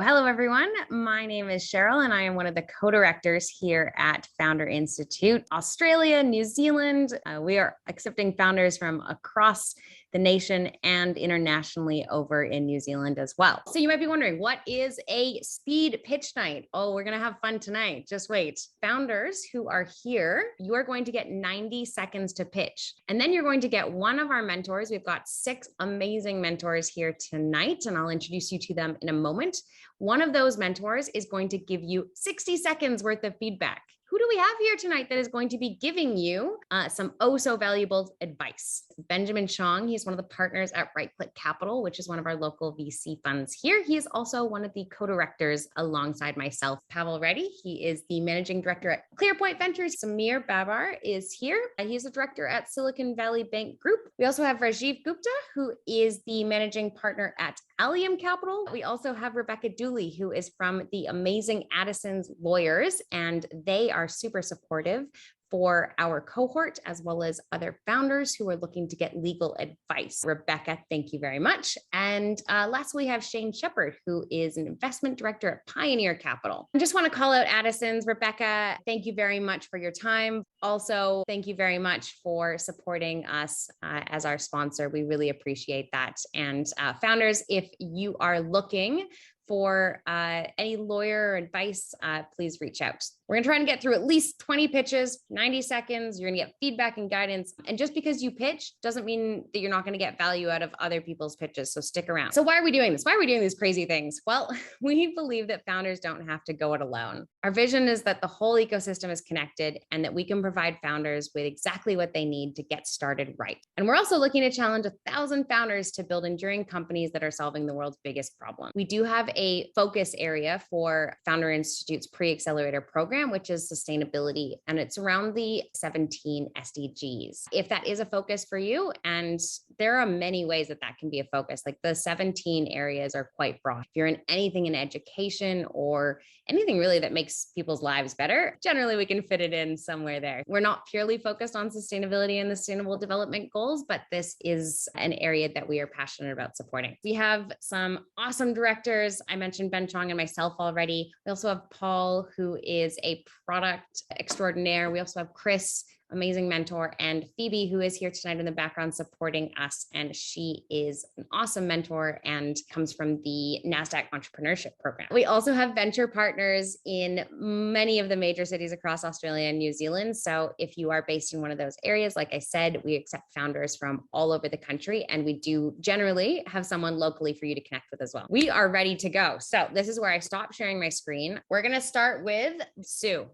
Well, hello, everyone. My name is Cheryl, and I am one of the co-directors here at Founder Institute, Australia, New Zealand. We are accepting founders from across the nation and internationally over in New Zealand as well. So you might be wondering, what is a speed pitch night? Oh, we're going to have fun tonight. Just wait. Founders who are here, you are going to get 90 seconds to pitch. And then you're going to get one of our mentors. We've got 6 amazing mentors here tonight, and I'll introduce you to them in a moment. One of those mentors is going to give you 60 seconds worth of feedback. Who do we have here tonight that is going to be giving you some so valuable advice? Benjamin Chong, he's one of the partners at Right Click Capital, which is one of our local VC funds here. He is also one of the co-directors alongside myself. Pavel Reddy, he is the managing director at Clearpoint Ventures. Samir Babar is here. He's a director at Silicon Valley Bank Group. We also have Rajiv Gupta, who is the managing partner at Lidom Capital. We also have Rebecca Dooley, who is from the amazing Addison's Lawyers, and they are super supportive for our cohort, as well as other founders who are looking to get legal advice. Rebecca, thank you very much. And lastly, we have Shane Shepard, who is an investment director at Pioneer Capital. I just want to call out Addison's. Rebecca, thank you very much for your time. Also, thank you very much for supporting us as our sponsor. We really appreciate that. And founders, if you are looking for any lawyer advice, please reach out. We're gonna try and get through at least 20 pitches, 90 seconds. You're gonna get feedback and guidance. And just because you pitch doesn't mean that you're not gonna get value out of other people's pitches, so stick around. So why are we doing this? Why are we doing these crazy things? Well, we believe that founders don't have to go it alone. Our vision is that the whole ecosystem is connected and that we can provide founders with exactly what they need to get started right. And we're also looking to challenge 1,000 founders to build enduring companies that are solving the world's biggest problem. We do have a focus area for Founder Institute's pre-accelerator program, which is sustainability, and it's around the 17 SDGs. If that is a focus for you, and there are many ways that that can be a focus, like the 17 areas are quite broad. If you're in anything in education or anything really that makes people's lives better, generally we can fit it in somewhere there. We're not purely focused on sustainability and the sustainable development goals, but this is an area that we are passionate about supporting. We have some awesome directors. I mentioned Ben Chong and myself already. We also have Paul, who is a product extraordinaire. We also have Chris, amazing mentor, and Phoebe, who is here tonight in the background supporting us. And she is an awesome mentor and comes from the NASDAQ Entrepreneurship Program. We also have venture partners in many of the major cities across Australia and New Zealand. So if you are based in one of those areas, like I said, we accept founders from all over the country, and we do generally have someone locally for you to connect with as well. We are ready to go. So this is where I stop sharing my screen. We're going to start with Sue.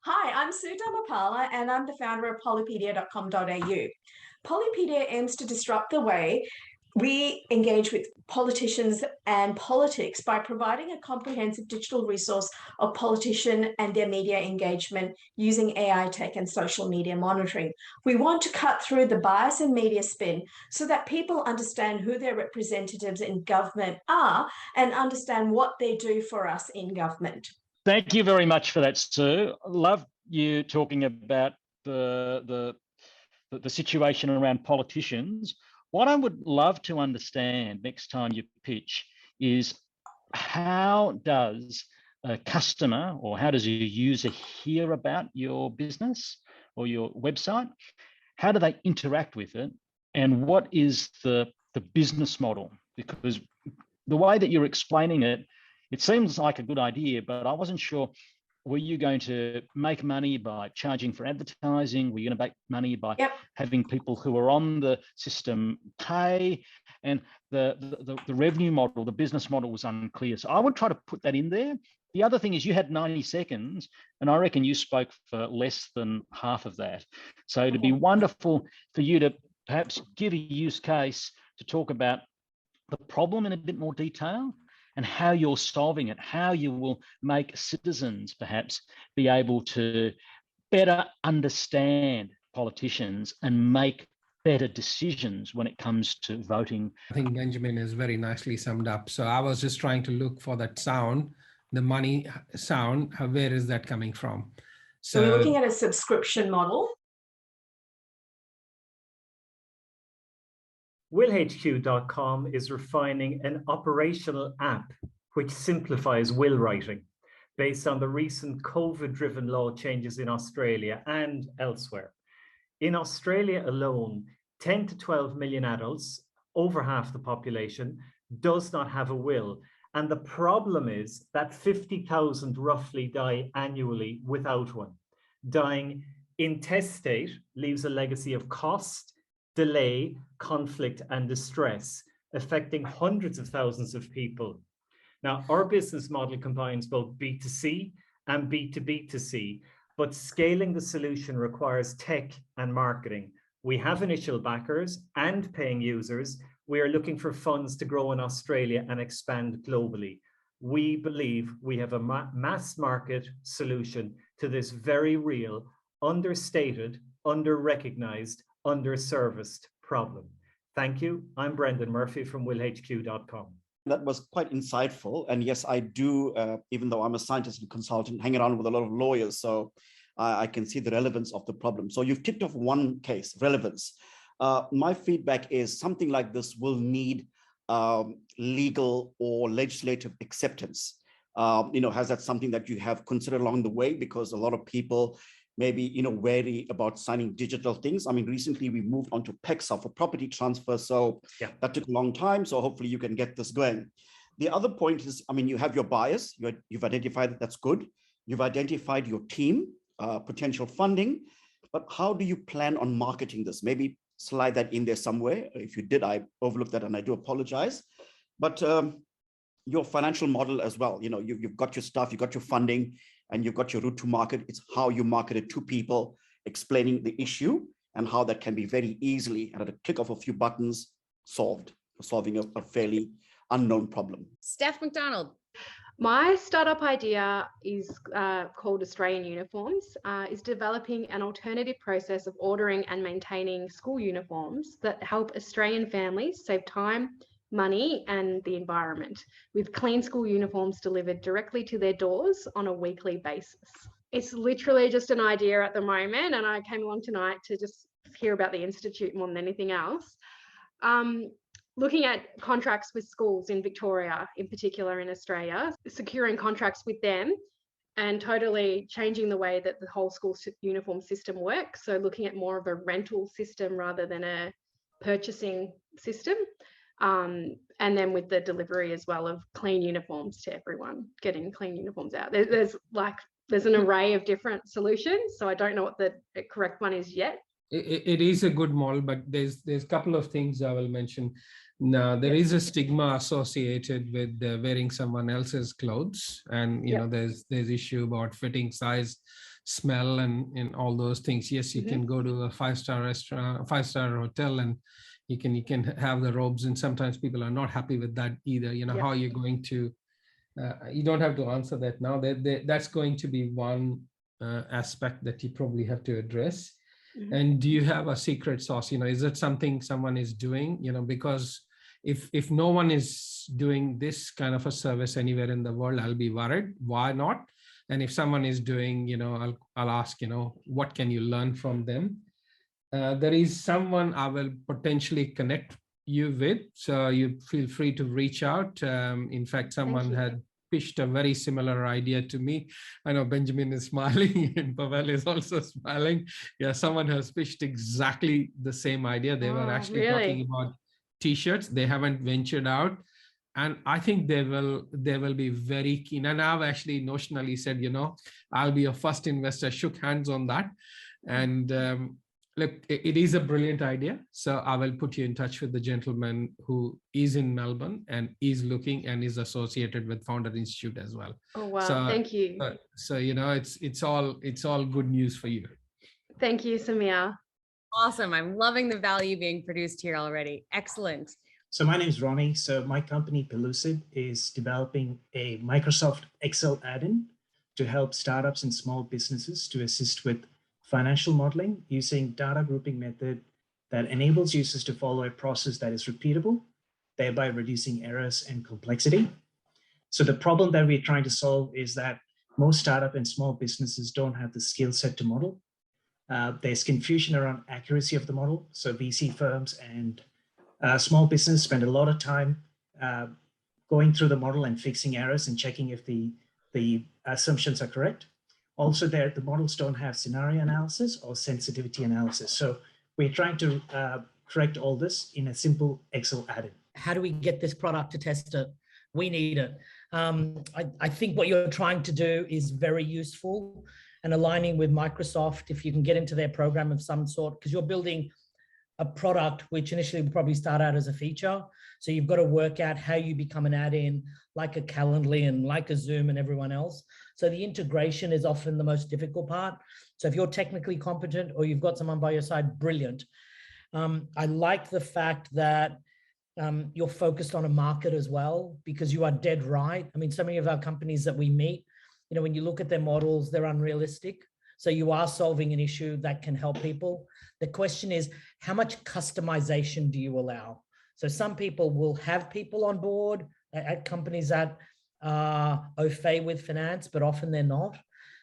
Hi, I'm Sue Dhamapala, and I'm the founder of Polypedia.com.au. Polypedia aims to disrupt the way we engage with politicians and politics by providing a comprehensive digital resource of politician and their media engagement using AI tech and social media monitoring. We want to cut through the bias and media spin so that people understand who their representatives in government are and understand what they do for us in government. Thank you very much for that, Sue. Love you talking about the situation around politicians. What I would love to understand next time you pitch is, how does a customer or how does a user hear about your business or your website? How do they interact with it? And what is the business model? Because the way that you're explaining it, it seems like a good idea, but I wasn't sure, were you going to make money by charging for advertising? Were you going to make money by having people who are on the system pay? And the revenue model, the business model was unclear. So I would try to put that in there. The other thing is you had 90 seconds, and I reckon you spoke for less than half of that. So it'd be wonderful for you to perhaps give a use case to talk about the problem in a bit more detail, and how you're solving it, how you will make citizens perhaps be able to better understand politicians and make better decisions when it comes to voting. I think Benjamin is very nicely summed up. So I was just trying to look for that sound, the money sound, where is that coming from? So we're looking at a subscription model. WillHQ.com is refining an operational app which simplifies will writing based on the recent COVID-driven law changes in Australia and elsewhere. In Australia alone, 10 to 12 million adults, over half the population, does not have a will. And the problem is that 50,000 roughly die annually without one. Dying intestate leaves a legacy of cost, delay, conflict, and distress, affecting hundreds of thousands of people. Now, our business model combines both B2C and B2B2C, but scaling the solution requires tech and marketing. We have initial backers and paying users. We are looking for funds to grow in Australia and expand globally. We believe we have a mass market solution to this very real, understated, under-recognized, under-serviced problem. Thank you. I'm Brendan Murphy from WillHQ.com. That was quite insightful. And yes, I do, even though I'm a scientist and consultant, hang around with a lot of lawyers, so I can see the relevance of the problem. So you've ticked off one case, relevance. My feedback is something like this will need legal or legislative acceptance. Has that something that you have considered along the way? Because a lot of people maybe wary about signing digital things. I mean, recently we moved on to PEXA for property transfer, so yeah, that took a long time. So hopefully you can get this going. The other point is, I mean, you have your buyers. You've identified that that's good. You've identified your team, potential funding, but how do you plan on marketing this? Maybe slide that in there somewhere. If you did, I overlooked that and I do apologize. But your financial model as well, you've got your stuff, you've got your funding, and you've got your route to market. It's how you market it to people, explaining the issue and how that can be very easily, and at a click of a few buttons, solving a fairly unknown problem. Steph McDonald. My startup idea is called Australian Uniforms, is developing an alternative process of ordering and maintaining school uniforms that help Australian families save time, money, and the environment, with clean school uniforms delivered directly to their doors on a weekly basis. It's literally just an idea at the moment, and I came along tonight to just hear about the Institute more than anything else. Looking at contracts with schools in Victoria, in particular in Australia, securing contracts with them and totally changing the way that the whole school uniform system works. So looking at more of a rental system rather than a purchasing system. And then with the delivery as well of clean uniforms to everyone, getting clean uniforms out. There's an array of different solutions. So I don't know what the correct one is yet. It is a good model, but there's a couple of things I will mention. Now, there is a stigma associated with wearing someone else's clothes, and there's issue about fitting, size, smell, and all those things. Yes, you can go to a 5-star restaurant, 5-star hotel, and you can have the robes, and sometimes people are not happy with that either. How are you going to? You don't have to answer that now. That's going to be one aspect that you probably have to address. And do you have a secret sauce? Is it something someone is doing? Because if no one is doing this kind of a service anywhere in the world, I'll be worried. Why not? And if someone is doing, I'll ask, what can you learn from them? There is someone I will potentially connect you with, so you feel free to reach out. In fact, someone had pitched a very similar idea to me. I know Benjamin is smiling and Pavel is also smiling. Yeah, someone has pitched exactly the same idea. They were actually talking about t-shirts. They haven't ventured out, and I think they will be very keen. And I've actually notionally said, I'll be a first investor, shook hands on that. And look, it is a brilliant idea. So I will put you in touch with the gentleman who is in Melbourne and is looking and is associated with Founder Institute as well. Oh, wow. Thank you. So, it's all good news for you. Thank you, Samir. Awesome. I'm loving the value being produced here already. Excellent. So my name is Ronnie. So my company Pelusiv is developing a Microsoft Excel add-in to help startups and small businesses to assist with financial modeling using data grouping method that enables users to follow a process that is repeatable, thereby reducing errors and complexity. So the problem that we're trying to solve is that most startup and small businesses don't have the skill set to model. There's confusion around accuracy of the model. So VC firms and Small business spend a lot of time going through the model and fixing errors and checking if the assumptions are correct. Also the models don't have scenario analysis or sensitivity analysis. So we're trying to correct all this in a simple Excel add-in. How do we get this product to test it? We need it. I think what you're trying to do is very useful, and aligning with Microsoft, if you can get into their program of some sort, because you're building a product which initially will probably start out as a feature. So you've got to work out how you become an add-in, like a Calendly and like a Zoom and everyone else. So the integration is often the most difficult part. So if you're technically competent or you've got someone by your side, brilliant. I like the fact that you're focused on a market as well, because you are dead right. I mean, so many of our companies that we meet, you know, when you look at their models, they're unrealistic. So you are solving an issue that can help people. The question is, how much customization do you allow? So some people will have people on board at companies that are au fait with finance, but often they're not.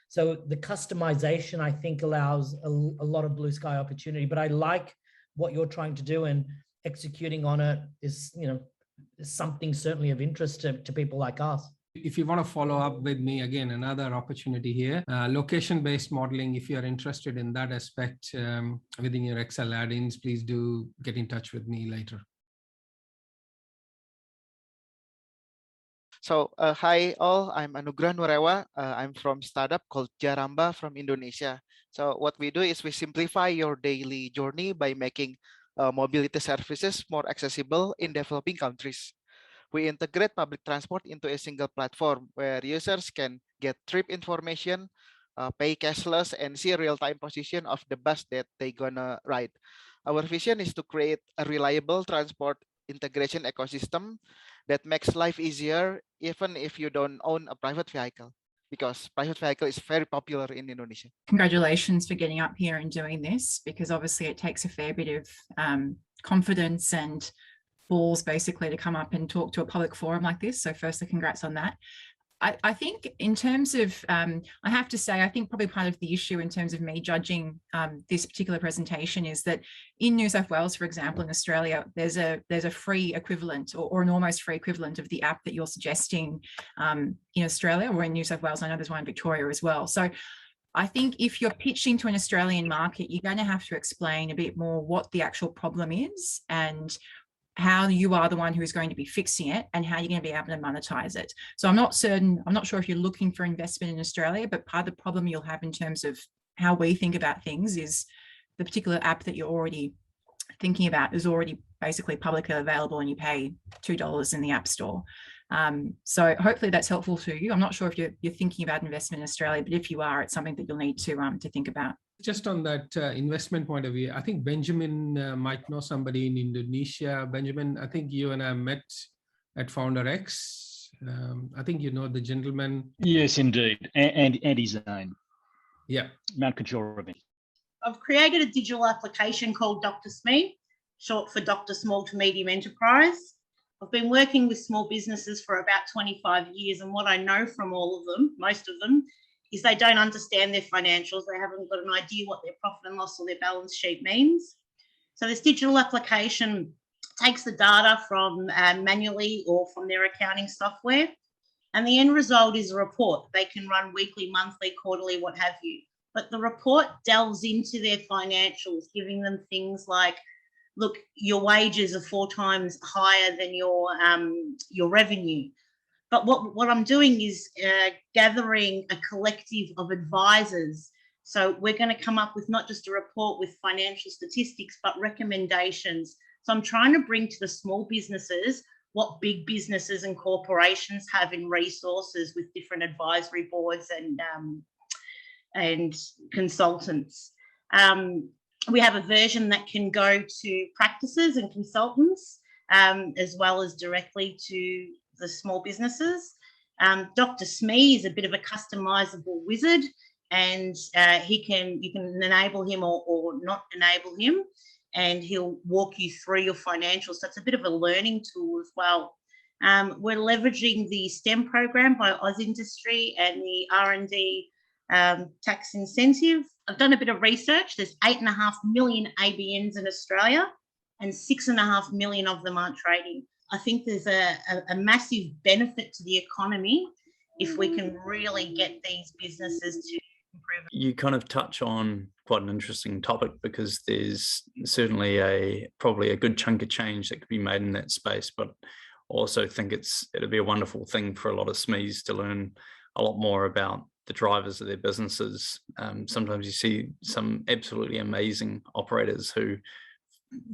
So the customization, I think, allows a lot of blue sky opportunity. But I like what you're trying to do, and executing on it is, you know, is something certainly of interest to people like us. If you want to follow up with me, again, another opportunity here, location-based modeling, if you're interested in that aspect within your Excel add-ins, please do get in touch with me later. So hi all, I'm Anugrah Nurewa. I'm from startup called Jaramba from Indonesia. So what we do is we simplify your daily journey by making mobility services more accessible in developing countries. We integrate public transport into a single platform where users can get trip information, pay cashless, and see real-time position of the bus that they're gonna ride. Our vision is to create a reliable transport integration ecosystem that makes life easier even if you don't own a private vehicle, because private vehicle is very popular in Indonesia. Congratulations for getting up here and doing this, because obviously it takes a fair bit of confidence and balls basically to come up and talk to a public forum like this. So firstly, congrats on that. I think in terms of, I have to say, I think probably part of the issue in terms of me judging this particular presentation is that in New South Wales, for example, in Australia, there's a free equivalent or an almost free equivalent of the app that you're suggesting in Australia, or in New South Wales. I know there's one in Victoria as well. So I think if you're pitching to an Australian market, you're going to have to explain a bit more what the actual problem is and how you are the one who is going to be fixing it and how you're going to be able to monetize it. So I'm not sure if you're looking for investment in Australia, but part of the problem you'll have in terms of how we think about things is the particular app that you're already thinking about is already basically publicly available and you pay $2 in the App Store. So hopefully that's helpful to you. I'm not sure if you're thinking about investment in Australia, but if you are, it's something that you'll need to think about. Just on that investment point of view, I think Benjamin might know somebody in Indonesia. Benjamin, I think you and I met at Founder X. I think you know the gentleman. Yes, indeed. And his name. Yeah. Mount Kajora. I've created a digital application called Dr. Smee, short for Dr. Small to Medium Enterprise. I've been working with small businesses for about 25 years, and what I know from all of them, most of them, is they don't understand their financials. They haven't got an idea what their profit and loss or their balance sheet means. So this digital application takes the data from manually or from their accounting software, and the end result is a report. They can run weekly, monthly, quarterly, what have you. But the report delves into their financials, giving them things like, look, your wages are 4 times higher than your revenue. But what I'm doing is gathering a collective of advisors. So we're going to come up with not just a report with financial statistics, but recommendations. So I'm trying to bring to the small businesses what big businesses and corporations have in resources with different advisory boards and consultants. We have a version that can go to practices and consultants, as well as directly to the small businesses. Dr. Smee is a bit of a customizable wizard, and you can enable him or not enable him, and he'll walk you through your financials. So it's a bit of a learning tool as well. We're leveraging the STEM program by AusIndustry and the R&D tax incentive. I've done a bit of research. There's 8.5 million ABNs in Australia, and 6.5 million of them aren't trading. I think there's a massive benefit to the economy if we can really get these businesses to improve. You kind of touch on quite an interesting topic, because there's certainly probably a good chunk of change that could be made in that space, but also think it'd be a wonderful thing for a lot of SMEs to learn a lot more about the drivers of their businesses. Sometimes you see some absolutely amazing operators who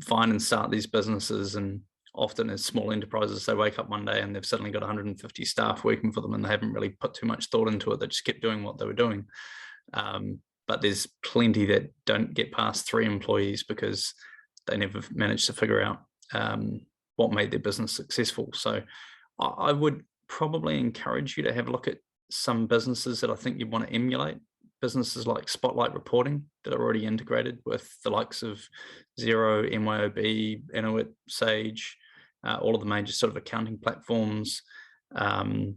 find and start these businesses, and often as small enterprises, they wake up one day and they've suddenly got 150 staff working for them, and they haven't really put too much thought into it. They just kept doing what they were doing. But there's plenty that don't get past 3 employees because they never managed to figure out what made their business successful. So I would probably encourage you to have a look at some businesses that I think you want to emulate. Businesses like Spotlight Reporting that are already integrated with the likes of Xero, MYOB, Inuit, Sage, all of the major sort of accounting platforms, and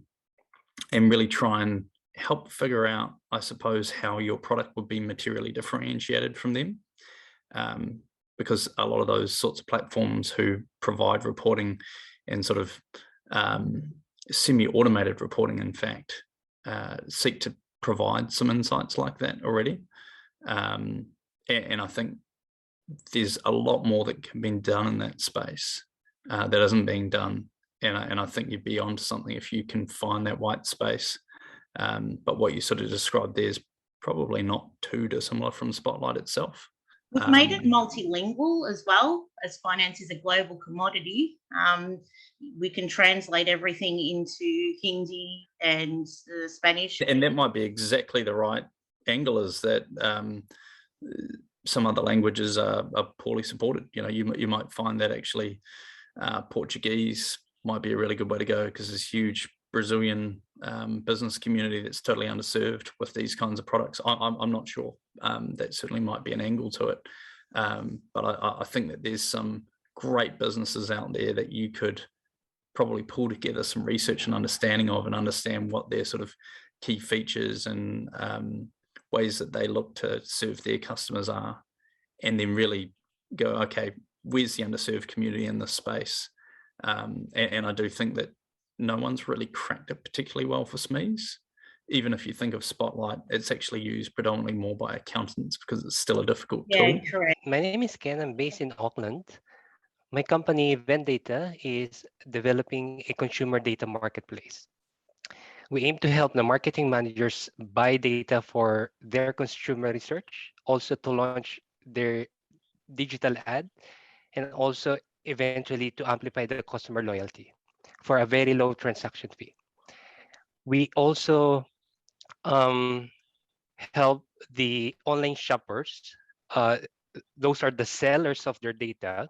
really try and help figure out, I suppose, how your product would be materially differentiated from them. Because a lot of those sorts of platforms who provide reporting and sort of semi-automated reporting, in fact, seek to provide some insights like that already. And I think there's a lot more that can be done in that space that isn't being done. And I think you'd be onto something if you can find that white space. But what you sort of described there is probably not too dissimilar from Spotlight itself. We've made it multilingual as well, as finance is a global commodity. We can translate everything into Hindi and Spanish. And that might be exactly the right angle, is that some other languages are poorly supported. You know, you might find that actually Portuguese might be a really good way to go, because there's huge Brazilian business community that's totally underserved with these kinds of products. I'm not sure. That certainly might be an angle to it. But I think that there's some great businesses out there that you could probably pull together some research and understanding of, and understand what their sort of key features and ways that they look to serve their customers are, and then really go, okay, where's the underserved community in this space? And I do think that no one's really cracked it particularly well for SMEs. Even if you think of Spotlight, it's actually used predominantly more by accountants because it's still a difficult tool. Correct. My name is Ken. I'm based in Auckland. My company, Vendata, is developing a consumer data marketplace. We aim to help the marketing managers buy data for their consumer research, also to launch their digital ad, and also eventually to amplify the customer loyalty for a very low transaction fee. We also help the online shoppers. Those are the sellers of their data,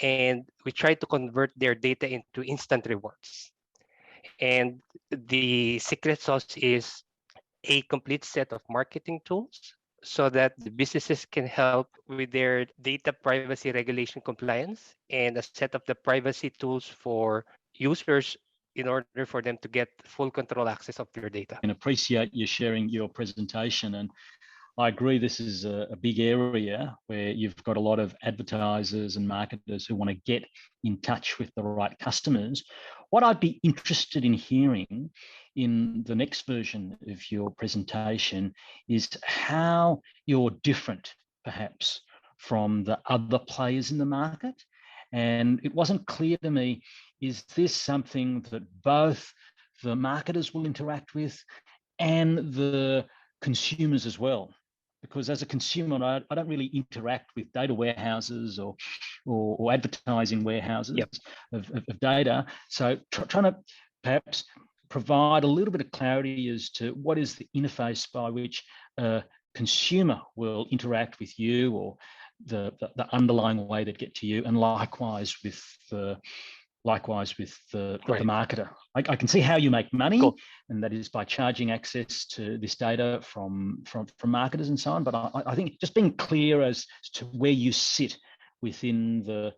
and we try to convert their data into instant rewards. And the secret sauce is a complete set of marketing tools so that the businesses can help with their data privacy regulation compliance, and a set of the privacy tools for users in order for them to get full control access of their data. And appreciate you sharing your presentation. And I agree, this is a big area where you've got a lot of advertisers and marketers who want to get in touch with the right customers. What I'd be interested in hearing in the next version of your presentation is how you're different, perhaps, from the other players in the market. And it wasn't clear to me, is this something that both the marketers will interact with and the consumers as well? Because as a consumer, I don't really interact with data warehouses or advertising warehouses of data. So trying to perhaps provide a little bit of clarity as to what is the interface by which a consumer will interact with you, or the underlying way that get to you, and likewise with the marketer. I can see how you make money, and that is by charging access to this data from marketers and so on. But I think just being clear as to where you sit within the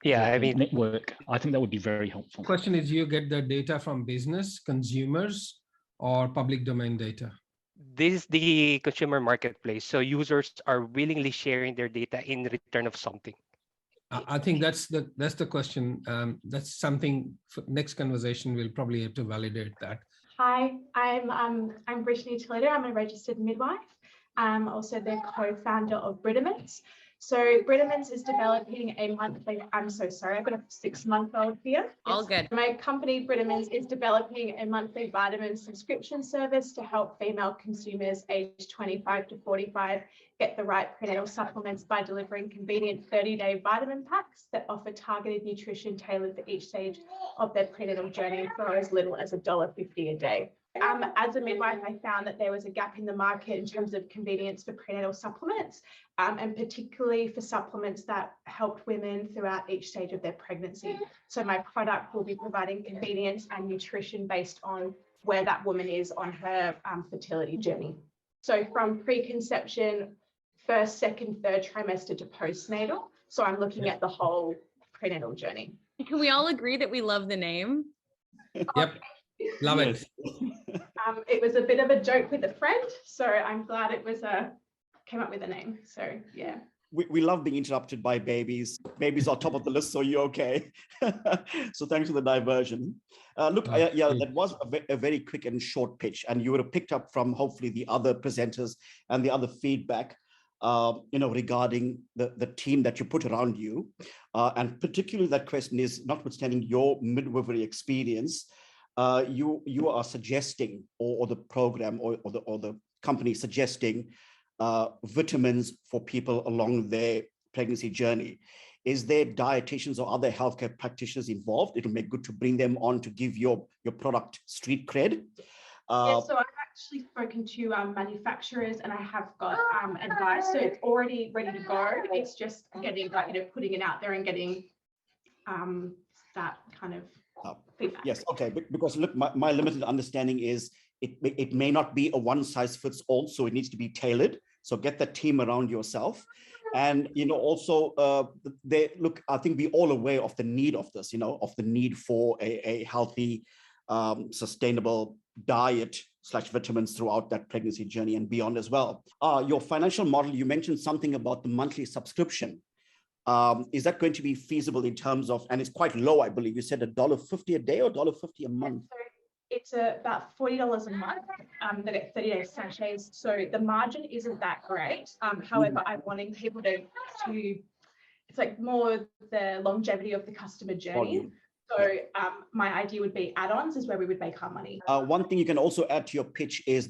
network, I think that would be very helpful. The question is, you get the data from business, consumers, or public domain data? This is the consumer marketplace. So users are willingly sharing their data in return of something. I think that's the question. That's something for next conversation we'll probably have to validate that. Hi, I'm Brittany. I'm a registered midwife. I'm also the co-founder of Brittany. So Brittany is developing a monthly, I'm so sorry, I've got a 6-month-old here. All good. My company, Brittany, is developing a monthly vitamin subscription service to help female consumers aged 25 to 45 get the right prenatal supplements by delivering convenient 30-day vitamin packs that offer targeted nutrition tailored for each stage of their prenatal journey for as little as $1.50 a day. As a midwife, I found that there was a gap in the market in terms of convenience for prenatal supplements, and particularly for supplements that helped women throughout each stage of their pregnancy. So my product will be providing convenience and nutrition based on where that woman is on her fertility journey. So from preconception, first, second, third trimester to postnatal. So I'm looking at the whole prenatal journey. Can we all agree that we love the name? Yep. Love it. It was a bit of a joke with a friend, so I'm glad it was came up with a name. So yeah. We love being interrupted by babies. Babies are top of the list, so you're okay. So thanks for the diversion. Look, yeah, that was a very quick and short pitch, and you would have picked up from hopefully the other presenters and the other feedback, regarding the team that you put around you, and particularly that question is, notwithstanding your midwifery experience, you are suggesting, or the program or the company suggesting vitamins for people along their pregnancy journey. Is there dietitians or other healthcare practitioners involved? It'll make good to bring them on to give your product street cred. Yeah, so I've actually spoken to manufacturers, and I have got advice. So it's already ready to go. It's just getting putting it out there and getting that kind of feedback. Yes, okay, because look, my limited understanding is it may not be a one size fits all, so it needs to be tailored. So get the team around yourself. And, also, I think we're all aware of the need of this, of the need for a healthy, sustainable diet / vitamins throughout that pregnancy journey and beyond as well. Your financial model, you mentioned something about the monthly subscription. Is that going to be feasible in terms of, and it's quite low, I believe you said $1.50 a day or $1.50 a month? So it's about $40 a month. They get 30-day sachets, so the margin isn't that great. However, I'm wanting people to it's like more the longevity of the customer journey. So my idea would be add-ons is where we would make our money. One thing you can also add to your pitch is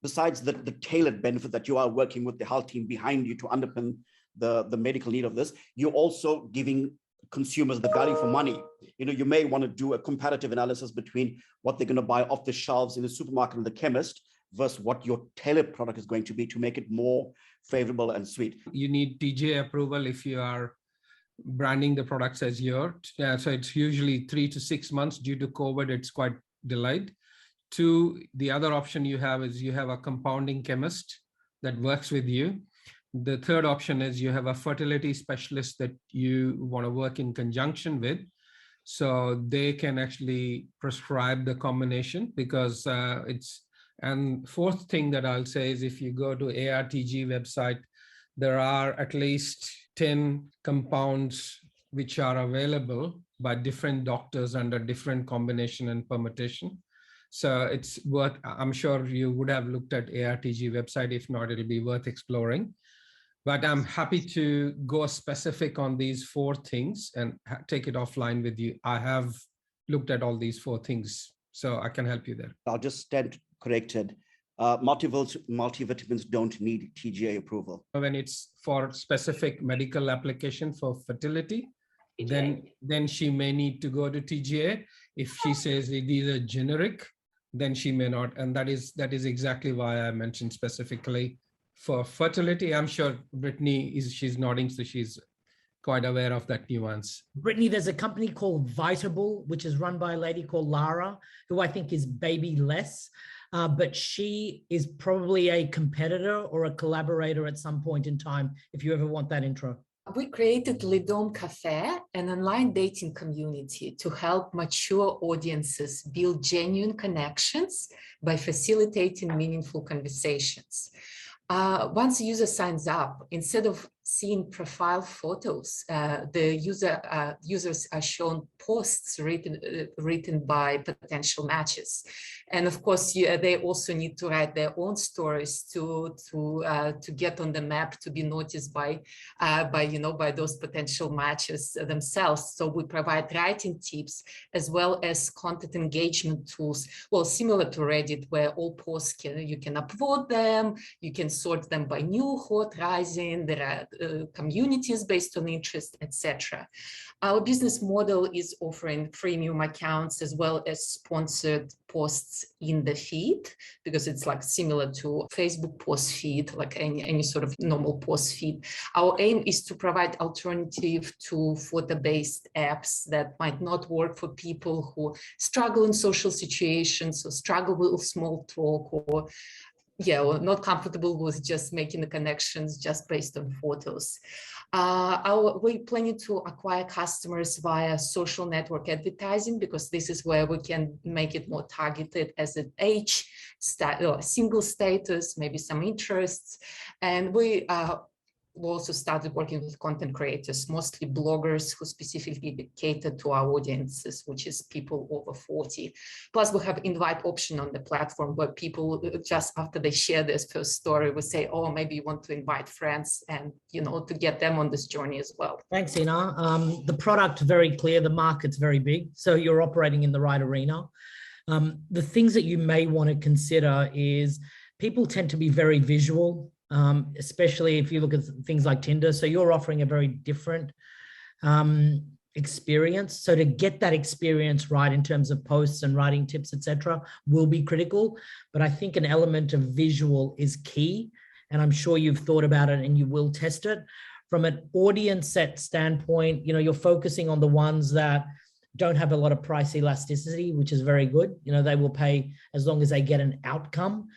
besides the tailored benefit that you are working with the health team behind you to underpin the medical need of this, you're also giving consumers the value for money. You may want to do a comparative analysis between what they're going to buy off the shelves in the supermarket and the chemist versus what your tailored product is going to be to make it more favorable and sweet. You need TGA approval if you are branding the products as yours. So it's usually 3 to 6 months. Due to COVID, it's quite delayed. 2, the other option you have is you have a compounding chemist that works with you. The third option is you have a fertility specialist that you want to work in conjunction with. So they can actually prescribe the combination because and fourth thing that I'll say is if you go to ARTG website, there are at least 10 compounds which are available by different doctors under different combination and permutation. So it's worth, I'm sure you would have looked at ARTG website. If not, it'll be worth exploring. But I'm happy to go specific on these 4 things and take it offline with you. I have looked at all these 4 things, so I can help you there. I'll just stand corrected. Multivitamins don't need TGA approval. When it's for specific medical application for fertility, then she may need to go to TGA. If she says it is a generic, then she may not. And that is exactly why I mentioned specifically for fertility. I'm sure Brittany she's nodding, so she's quite aware of that nuance. Brittany, there's a company called Vitable, which is run by a lady called Lara, who I think is babyless, but she is probably a competitor or a collaborator at some point in time, if you ever want that intro. We created Lidom Cafe, an online dating community to help mature audiences build genuine connections by facilitating meaningful conversations. Once a user signs up, instead of seeing profile photos. The users are shown posts written by potential matches, and of course they also need to write their own stories to get on the map, to be noticed by those potential matches themselves. So we provide writing tips as well as content engagement tools, well, similar to Reddit, where all posts you can upvote them, you can sort them by new, hot, rising. There are communities based on interest, etc. Our business model is offering freemium accounts as well as sponsored posts in the feed, because it's like similar to Facebook post feed, like any sort of normal post feed. Our aim is to provide alternative to photo-based apps that might not work for people who struggle in social situations or struggle with small talk, or not comfortable with just making the connections just based on photos. We're planning to acquire customers via social network advertising, because this is where we can make it more targeted as an age, single status, maybe some interests. And we also started working with content creators, mostly bloggers who specifically cater to our audiences, which is people over 40. Plus, we have invite option on the platform where people, just after they share their first story, will say, oh, maybe you want to invite friends, and to get them on this journey as well. Thanks, Ina. The product very clear, the market's very big, so you're operating in the right arena. The things that you may want to consider is people tend to be very visual, especially if you look at things like Tinder. So you're offering a very different experience. So to get that experience right in terms of posts and writing tips, etc., will be critical. But I think an element of visual is key, and I'm sure you've thought about it and you will test it. From an audience set standpoint, you're focusing on the ones that don't have a lot of price elasticity, which is very good. They will pay as long as they get an outcome.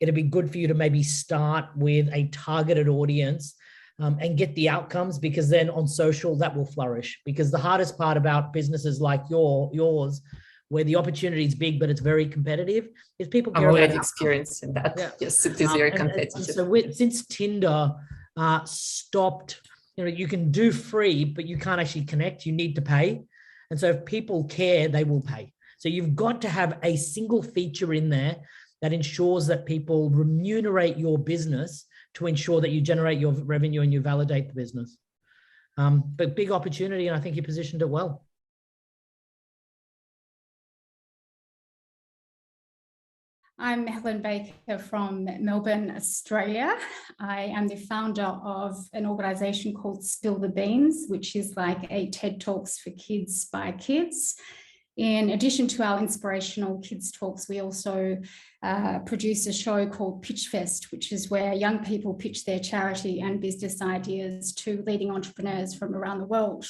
It'd be good for you to maybe start with a targeted audience and get the outcomes, because then on social that will flourish. Because the hardest part about businesses like yours, where the opportunity is big but it's very competitive, is people care about already experiencing that. Yeah. Yes, it is very competitive. And so since Tinder stopped, you can do free, but you can't actually connect. You need to pay. And so if people care, they will pay. So you've got to have a single feature in there that ensures that people remunerate your business to ensure that you generate your revenue and you validate the business. But big opportunity, and I think you positioned it well. I'm Helen Baker from Melbourne, Australia. I am the founder of an organisation called Spill the Beans, which is like a TED Talks for kids by kids. In addition to our inspirational kids talks, we also produce a show called Pitch Fest, which is where young people pitch their charity and business ideas to leading entrepreneurs from around the world.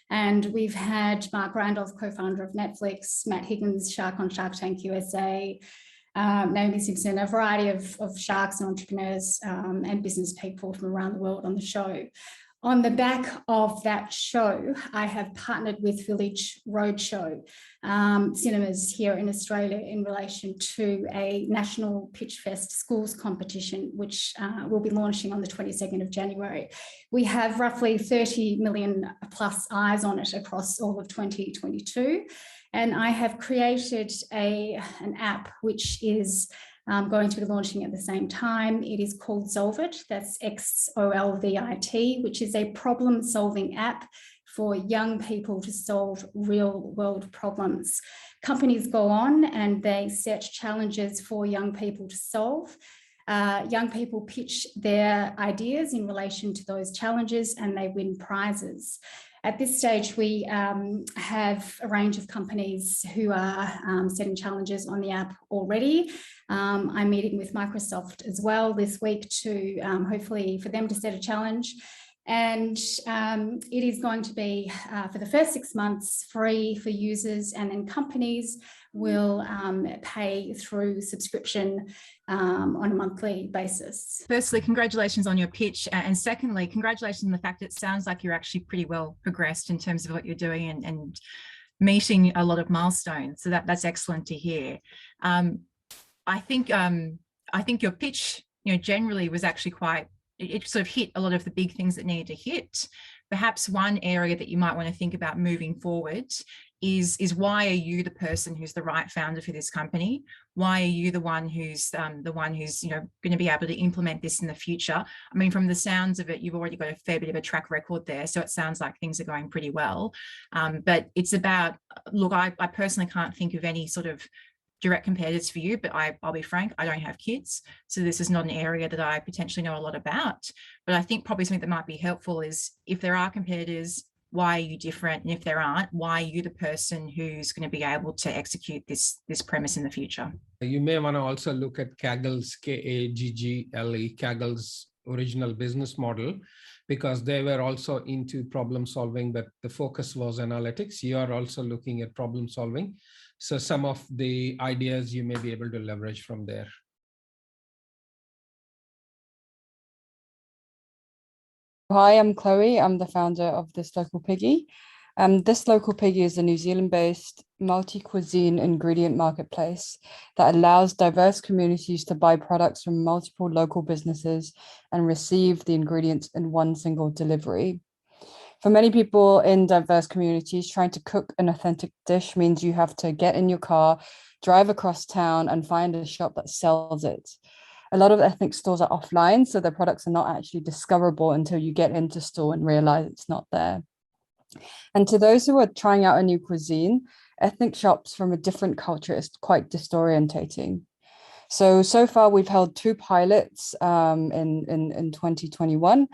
And we've had Mark Randolph, co-founder of Netflix, Matt Higgins, Shark on Shark Tank USA, Naomi Simpson, a variety of sharks and entrepreneurs and business people from around the world on the show. On the back of that show, I have partnered with Village Roadshow cinemas here in Australia in relation to a national Pitch Fest schools competition, which will be launching on the 22nd of January. We have roughly 30 million plus eyes on it across all of 2022. And I have created an app which is going to be launching at the same time. It is called Solvit, that's XOLVIT, which is a problem-solving app for young people to solve real-world problems. Companies go on and they set challenges for young people to solve. Young people pitch their ideas in relation to those challenges and they win prizes. At this stage, we have a range of companies who are setting challenges on the app already. I'm meeting with Microsoft as well this week to hopefully for them to set a challenge. And it is going to be, for the first 6 months, free for users, and then companies will pay through subscription on a monthly basis. Firstly, congratulations on your pitch. And secondly, congratulations on the fact that it sounds like you're actually pretty well progressed in terms of what you're doing and meeting a lot of milestones. So that's excellent to hear. I think your pitch, generally was actually quite it sort of hit a lot of the big things that needed to hit. Perhaps one area that you might want to think about moving forward is why are you the person who's the right founder for this company? Why are you the one who's you know, going to be able to implement this in the future? I mean, from the sounds of it, you've already got a fair bit of a track record there, so it sounds like things are going pretty well. But it's about, look, I personally can't think of any sort of direct competitors for you, but I'll be frank, I don't have kids, so this is not an area that I potentially know a lot about. But I think probably something that might be helpful is, if there are competitors, why are you different? And if there aren't, why are you the person who's going to be able to execute this premise in the future? You may want to also look at Kaggle's, Kaggle, Kaggle's original business model, because they were also into problem solving, but the focus was analytics. You are also looking at problem solving. So some of the ideas you may be able to leverage from there. Hi, I'm Chloe. I'm the founder of This Local Piggy. This Local Piggy is a New Zealand-based multi-cuisine ingredient marketplace that allows diverse communities to buy products from multiple local businesses and receive the ingredients in one single delivery. For many people in diverse communities, trying to cook an authentic dish means you have to get in your car, drive across town, and find a shop that sells it. A lot of ethnic stores are offline, so their products are not actually discoverable until you get into store and realize it's not there. And to those who are trying out a new cuisine, ethnic shops from a different culture is quite disorientating. So far we've held 2 pilots in 2021,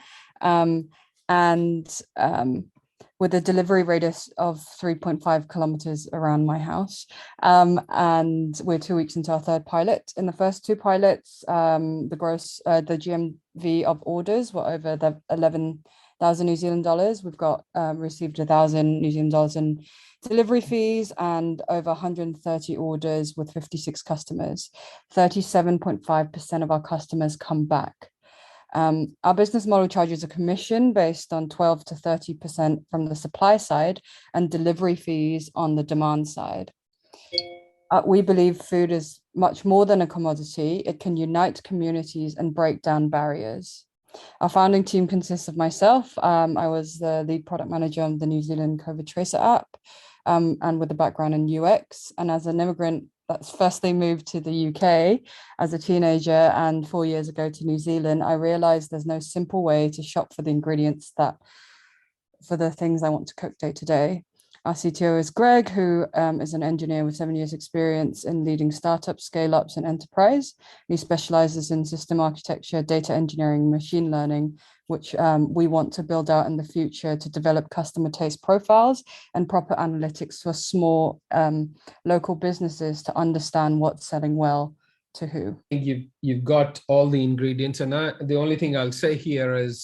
with a delivery radius of 3.5 kilometers around my house. And we're 2 weeks into our 3rd pilot. In the first 2 pilots, the GMV of orders were over the 11,000 New Zealand dollars. We've got received 1,000 New Zealand dollars in delivery fees and over 130 orders with 56 customers. 37.5% of our customers come back. Our business model charges a commission based on 12 to 30% from the supply side and delivery fees on the demand side. We believe food is much more than a commodity. It can unite communities and break down barriers. Our founding team consists of myself. I was the lead product manager on the New Zealand COVID Tracer app, and with a background in UX. And as an immigrant that's firstly moved to the UK as a teenager and 4 years ago to New Zealand, I realized there's no simple way to shop for the ingredients for the things I want to cook day to day. Our CTO is Greg, who is an engineer with 7 years experience in leading startups, scale-ups, and enterprise. He specializes in system architecture, data engineering, machine learning, which we want to build out in the future to develop customer taste profiles and proper analytics for small local businesses to understand what's selling well to who. You've got all the ingredients, and the only thing I'll say here is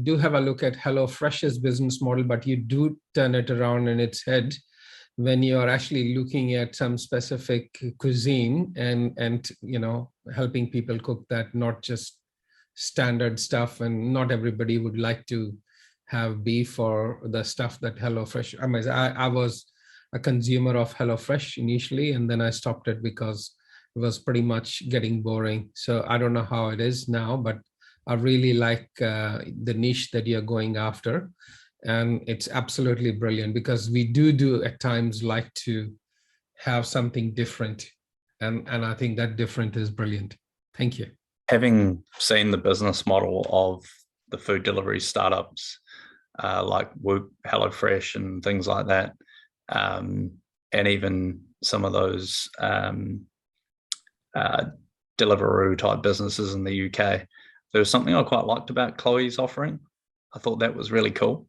do have a look at HelloFresh's business model, but you do turn it around in its head when you are actually looking at some specific cuisine and you know, helping people cook that, not just standard stuff. And not everybody would like to have beef or the stuff that HelloFresh. I mean, I was a consumer of HelloFresh initially, and then I stopped it because it was pretty much getting boring. So I don't know how it is now, but I really like the niche that you're going after. And it's absolutely brilliant, because we do at times like to have something different. And I think that different is brilliant. Thank you. Having seen the business model of the food delivery startups like Whoop, HelloFresh and things like that, and even some of those Deliveroo type businesses in the UK, there was something I quite liked about Chloe's offering. I thought that was really cool,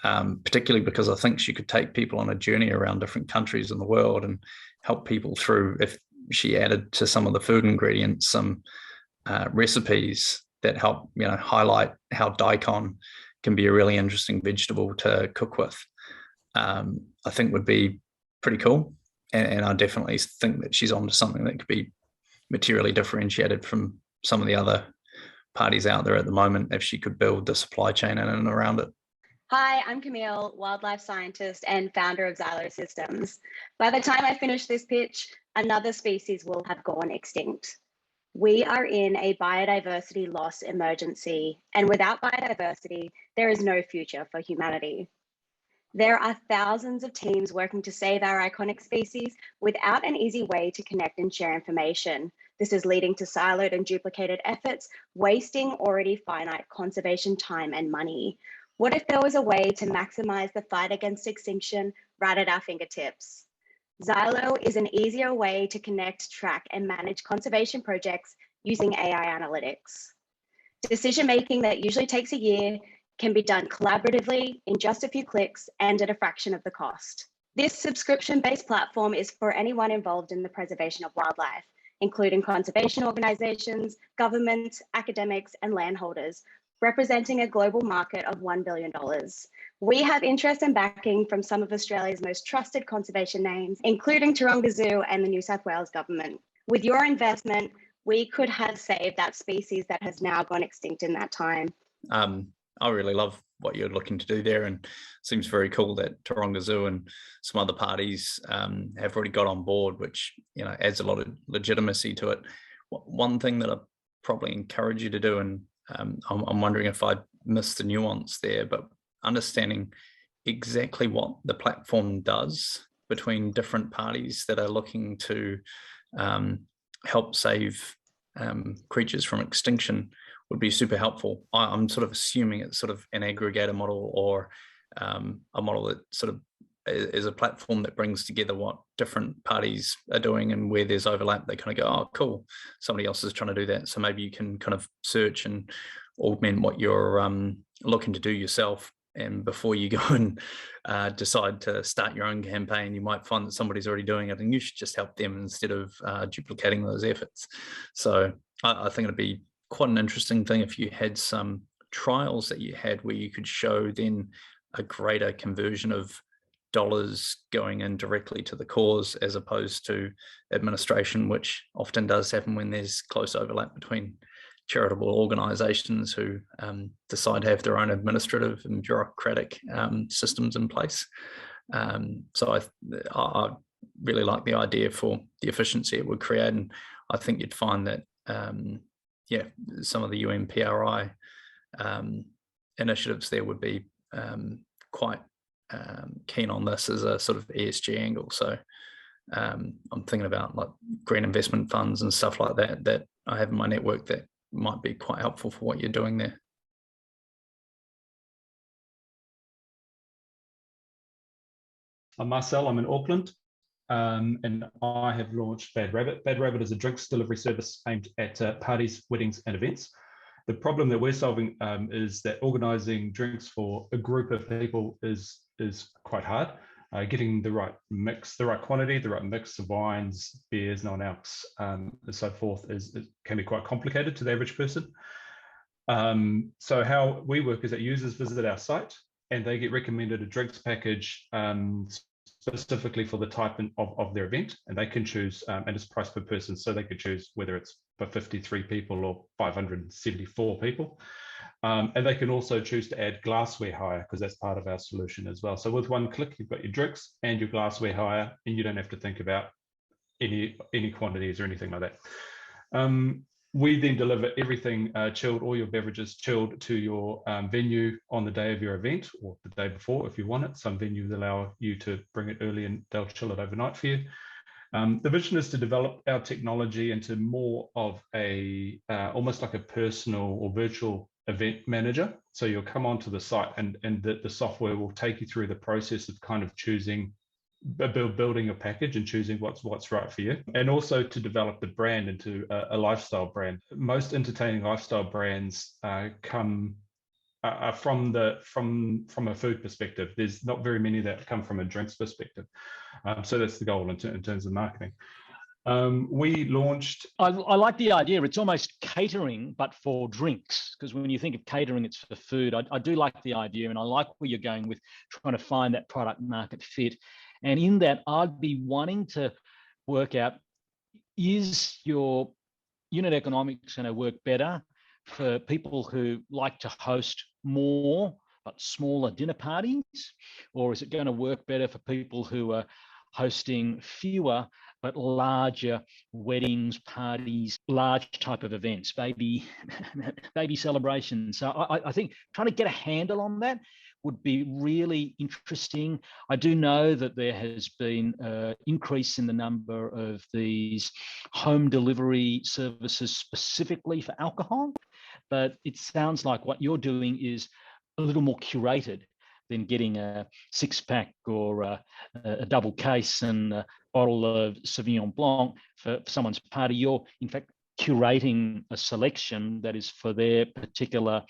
particularly because I think she could take people on a journey around different countries in the world and help people through, if she added to some of the food ingredients some recipes that help, you know, highlight how daikon can be a really interesting vegetable to cook with. I think would be pretty cool, and I definitely think that she's onto something that could be materially differentiated from some of the other parties out there at the moment if she could build the supply chain in and around it. Hi, I'm Camille, wildlife scientist and founder of XyloSystems. By the time I finish this pitch, another species will have gone extinct. We are in a biodiversity loss emergency, and without biodiversity, there is no future for humanity. There are thousands of teams working to save our iconic species without an easy way to connect and share information. This is leading to siloed and duplicated efforts, wasting already finite conservation time and money. What if there was a way to maximize the fight against extinction right at our fingertips? Xylo is an easier way to connect, track, and manage conservation projects using AI analytics. Decision-making that usually takes a year can be done collaboratively in just a few clicks and at a fraction of the cost. This subscription-based platform is for anyone involved in the preservation of wildlife, including conservation organizations, governments, academics, and landholders, representing a global market of $1 billion. We have interest and backing from some of Australia's most trusted conservation names, including Taronga Zoo and the New South Wales government. With your investment, we could have saved that species that has now gone extinct in that time. I really love what you're looking to do there, and it seems very cool that Taronga Zoo and some other parties have already got on board, which adds a lot of legitimacy to it. One thing that I probably encourage you to do, and I'm wondering if I missed the nuance there, but understanding exactly what the platform does between different parties that are looking to help save creatures from extinction would be super helpful. I'm sort of assuming it's sort of an aggregator model, or a model that sort of is a platform that brings together what different parties are doing, and where there's overlap, they kind of go, oh, cool, somebody else is trying to do that. So maybe you can kind of search and augment what you're looking to do yourself. And before you go and decide to start your own campaign, you might find that somebody's already doing it, and you should just help them instead of duplicating those efforts. So I think it'd be quite an interesting thing if you had some trials that you had where you could show then a greater conversion of dollars going in directly to the cause, as opposed to administration, which often does happen when there's close overlap between charitable organizations who decide to have their own administrative and bureaucratic systems in place. So I really like the idea for the efficiency it would create, and I think you'd find that some of the UNPRI initiatives there would be quite keen on this as a sort of ESG angle. So I'm thinking about like green investment funds and stuff like that that I have in my network that might be quite helpful for what you're doing there. I'm Marcel, I'm in Auckland, and I have launched Bad Rabbit. Bad Rabbit is a drinks delivery service aimed at parties, weddings, and events. The problem that we're solving is that organising drinks for a group of people is quite hard. Getting the right mix, the right quantity, the right mix of wines, beers, non-alcs, and so forth can be quite complicated to the average person. So how we work is that users visit our site and they get recommended a drinks package specifically for the type of their event, and they can choose, and it's priced per person, so they could choose whether it's for 53 people or 574 people. And they can also choose to add glassware hire, because that's part of our solution as well. So with one click, you've got your drinks and your glassware hire, and you don't have to think about any quantities or anything like that. We then deliver everything chilled, all your beverages chilled to your venue on the day of your event, or the day before if you want it. Some venues allow you to bring it early and they'll chill it overnight for you. The vision is to develop our technology into more of a almost like a personal or virtual event manager. So you'll come onto the site and the software will take you through the process of kind of choosing, building a package and choosing what's right for you, and also to develop the brand into a lifestyle brand. Most entertaining lifestyle brands come from a food perspective. There's not very many that come from a drinks perspective. So that's the goal in terms of marketing. We launched. I like the idea. It's almost catering, but for drinks, because when you think of catering, it's for food. I do like the idea, and I like where you're going with trying to find that product market fit. And in that, I'd be wanting to work out, is your unit economics going to work better for people who like to host more but smaller dinner parties? Or is it going to work better for people who are hosting fewer but larger weddings, parties, large type of events, baby celebrations. So I think trying to get a handle on that would be really interesting. I do know that there has been an increase in the number of these home delivery services specifically for alcohol, but it sounds like what you're doing is a little more curated than getting a six-pack or a double case and a bottle of Sauvignon Blanc for someone's party. You're, in fact, curating a selection that is for their particular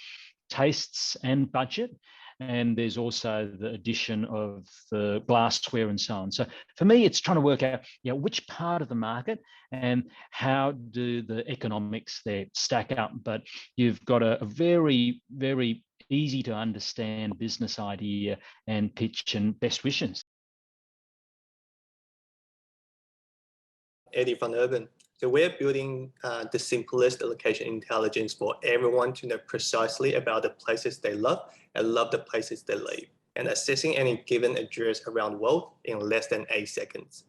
tastes and budget. And there's also the addition of the glassware and so on. So for me, it's trying to work out, which part of the market and how do the economics there stack up. But you've got a very, very easy to understand business idea and pitch and best wishes. Eddie from Urban. So we're building the simplest location intelligence for everyone to know precisely about the places they love and love the places they live, and assessing any given address around the world in less than 8 seconds.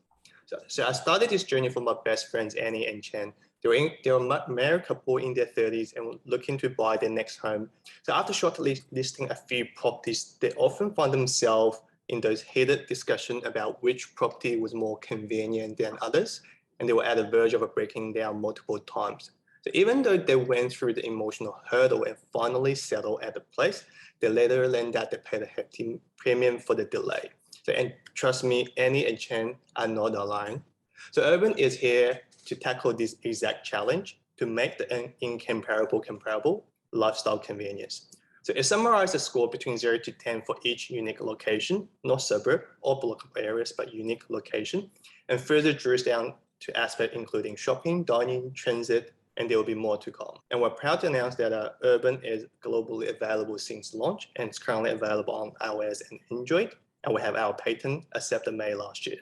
So I started this journey for my best friends, Annie and Chen. They're a married couple in their 30s and looking to buy their next home. So after shortlisting a few properties, they often find themselves in those heated discussions about which property was more convenient than others, and they were at the verge of breaking down multiple times. So even though they went through the emotional hurdle and finally settled at the place, they later learned that they paid a hefty premium for the delay. So, and trust me, Annie and Chen are not aligned. So Urban is here to tackle this exact challenge to make the incomparable comparable, lifestyle convenience. So it summarizes the score between 0 to 10 for each unique location, not suburb or block of areas, but unique location, and further drills down to aspects including shopping, dining, transit, and there will be more to come. And we're proud to announce that Urban is globally available since launch, and it's currently available on iOS and Android, and we have our patent accepted May last year.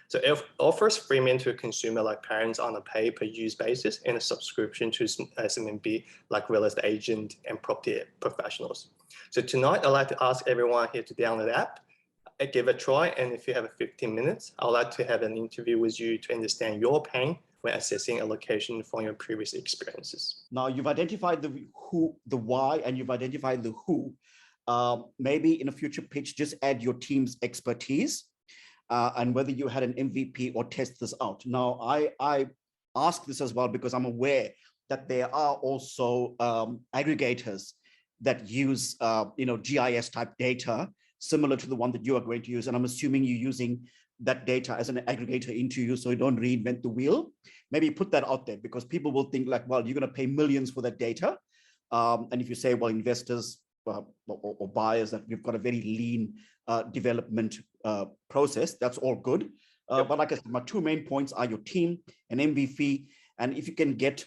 So it offers freemium to a consumer like parents on a pay-per-use basis and a subscription to SMB like real estate agent and property professionals. So tonight, I'd like to ask everyone here to download the app, give it a try, and if you have 15 minutes, I'd like to have an interview with you to understand your pain when assessing a location from your previous experiences. Now you've identified the who, the why, and you've identified the who. Maybe in a future pitch, just add your team's expertise and whether you had an MVP or test this out. Now I ask this as well because I'm aware that there are also aggregators that use GIS type data similar to the one that you are going to use. And I'm assuming you're using that data as an aggregator into you so you don't reinvent the wheel. Maybe put that out there because people will think like, well, you're going to pay millions for that data. And if you say, well, investors or buyers, that we've got a very lean development process, that's all good. But like I said, my two main points are your team, an MVP, and if you can get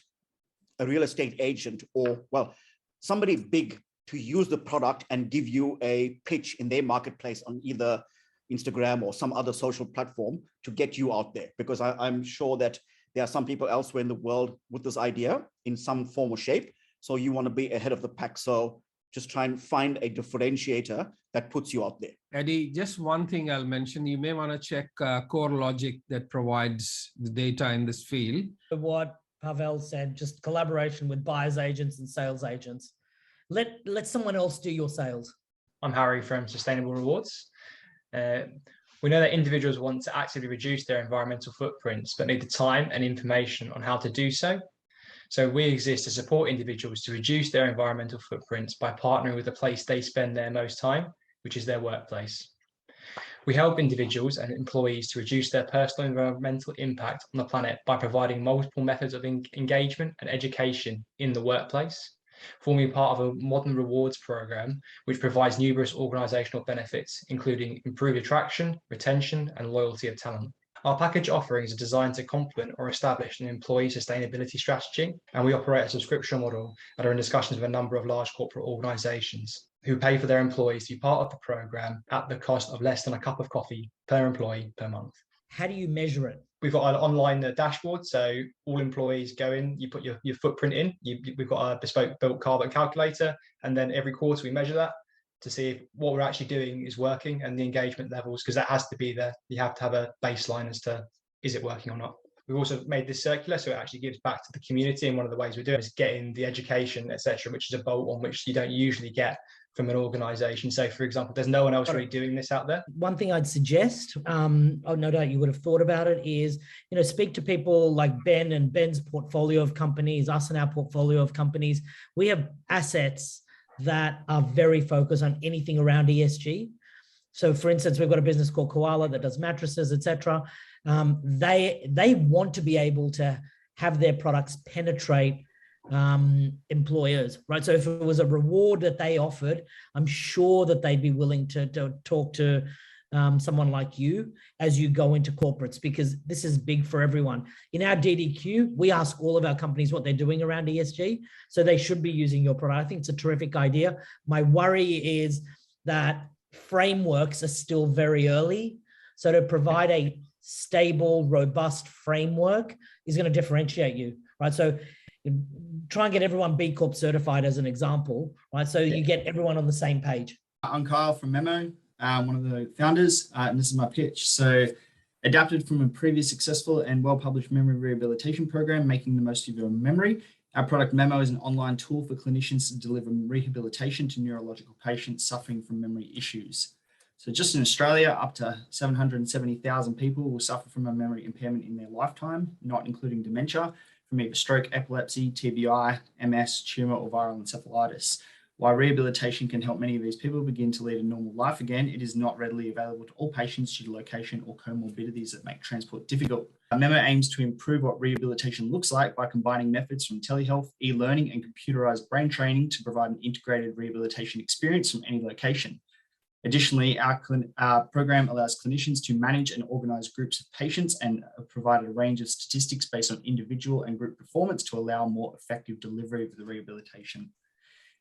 a real estate agent or, well, somebody big to use the product and give you a pitch in their marketplace on either Instagram or some other social platform to get you out there. Because I'm sure that there are some people elsewhere in the world with this idea in some form or shape. So you want to be ahead of the pack. So just try and find a differentiator that puts you out there. Eddie, just one thing I'll mention, you may want to check CoreLogic that provides the data in this field. What Pavel said, just collaboration with buyers agents and sales agents. Let someone else do your sales. I'm Harry from Sustainable Rewards. We know that individuals want to actively reduce their environmental footprints, but need the time and information on how to do so. So we exist to support individuals to reduce their environmental footprints by partnering with the place they spend their most time, which is their workplace. We help individuals and employees to reduce their personal environmental impact on the planet by providing multiple methods of engagement and education in the workplace, forming part of a modern rewards program, which provides numerous organizational benefits, including improved attraction, retention, and loyalty of talent. Our package offerings are designed to complement or establish an employee sustainability strategy, and we operate a subscription model and are in discussions with a number of large corporate organizations who pay for their employees to be part of the program at the cost of less than a cup of coffee per employee per month. How do you measure it? We've got an online dashboard, so all employees go in, you put your footprint in, we've got a bespoke built carbon calculator, and then every quarter we measure that. to see if what we're actually doing is working and the engagement levels, because that has to be there. You have to have a baseline as to, is it working or not? We've also made this circular, so it actually gives back to the community. And one of the ways we're doing is getting the education, etc., which is a bolt on which you don't usually get from an organization. So, for example, there's no one else really doing this out there. One thing I'd suggest, no doubt you would have thought about it, is, speak to people like Ben and Ben's portfolio of companies, us and our portfolio of companies. We have assets that are very focused on anything around ESG. So, for instance, we've got a business called Koala that does mattresses, etc. They want to be able to have their products penetrate employers, right? So if it was a reward that they offered, I'm sure that they'd be willing to talk to someone like you as you go into corporates, because this is big for everyone. In our DDQ, we ask all of our companies what they're doing around ESG, so they should be using your product. I think it's a terrific idea. My worry is that frameworks are still very early. So to provide a stable, robust framework is going to differentiate you, right? So try and get everyone B Corp certified as an example, right? So you get everyone on the same page. I'm Kyle from Memo, one of the founders, and this is my pitch. So adapted from a previous successful and well-published memory rehabilitation program, making the most of your memory. Our product Memo is an online tool for clinicians to deliver rehabilitation to neurological patients suffering from memory issues. So just in Australia, up to 770,000 people will suffer from a memory impairment in their lifetime, not including dementia, from either stroke, epilepsy, TBI, MS, tumour or viral encephalitis. While rehabilitation can help many of these people begin to lead a normal life again, it is not readily available to all patients due to location or comorbidities that make transport difficult. Memo aims to improve what rehabilitation looks like by combining methods from telehealth, e-learning and computerized brain training to provide an integrated rehabilitation experience from any location. Additionally, our program allows clinicians to manage and organize groups of patients and provide a range of statistics based on individual and group performance to allow more effective delivery of the rehabilitation.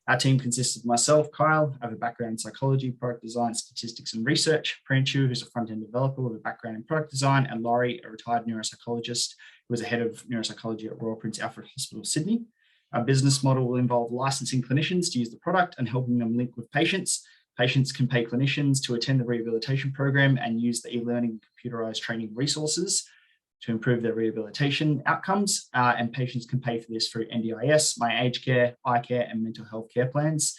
Our team consists of myself, Kyle, I have a background in psychology, product design, statistics and research, Pranchu, who's a front-end developer with a background in product design, and Laurie, a retired neuropsychologist who was a head of neuropsychology at Royal Prince Alfred Hospital, Sydney. Our business model will involve licensing clinicians to use the product and helping them link with patients. Patients can pay clinicians to attend the rehabilitation program and use the e-learning computerized training resources to improve their rehabilitation outcomes. And patients can pay for this through NDIS, My Aged Care, eye care, and mental health care plans.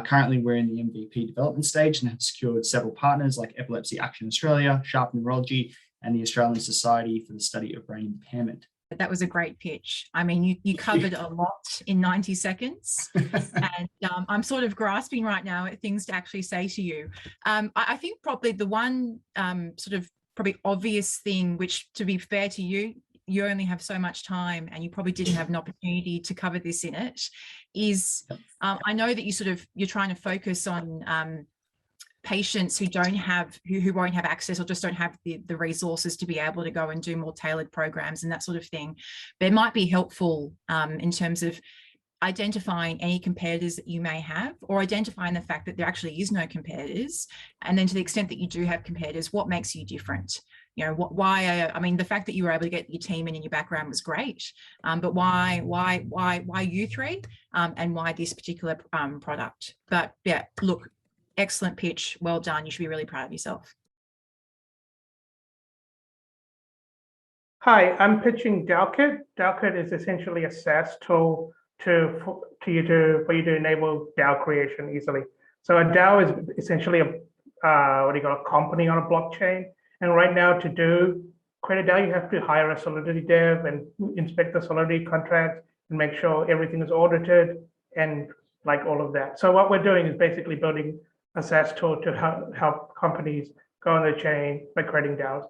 Currently, we're in the MVP development stage and have secured several partners like Epilepsy Action Australia, Sharp Neurology, and the Australian Society for the Study of Brain Impairment. That was a great pitch. I mean, you covered a lot in 90 seconds. And I'm sort of grasping right now at things to actually say to you. I think probably the one sort of probably obvious thing, which to be fair to you, you only have so much time and you probably didn't have an opportunity to cover this in it, is I know that you're trying to focus on patients who don't have, who won't have access or just don't have the resources to be able to go and do more tailored programs and that sort of thing. But it might be helpful in terms of identifying any competitors that you may have, or identifying the fact that there actually is no competitors. And then to the extent that you do have competitors, what makes you different? You know, I mean, the fact that you were able to get your team in and your background was great, but why you three, and why this particular product? But yeah, look, excellent pitch. Well done. You should be really proud of yourself. Hi, I'm pitching Delkit. Delkit is essentially a SaaS tool for you to enable DAO creation easily. So a DAO is essentially a company on a blockchain. And right now, to create a DAO, you have to hire a Solidity dev and inspect the Solidity contract and make sure everything is audited and like all of that. So what we're doing is basically building a SaaS tool to help companies go on the chain by creating DAOs.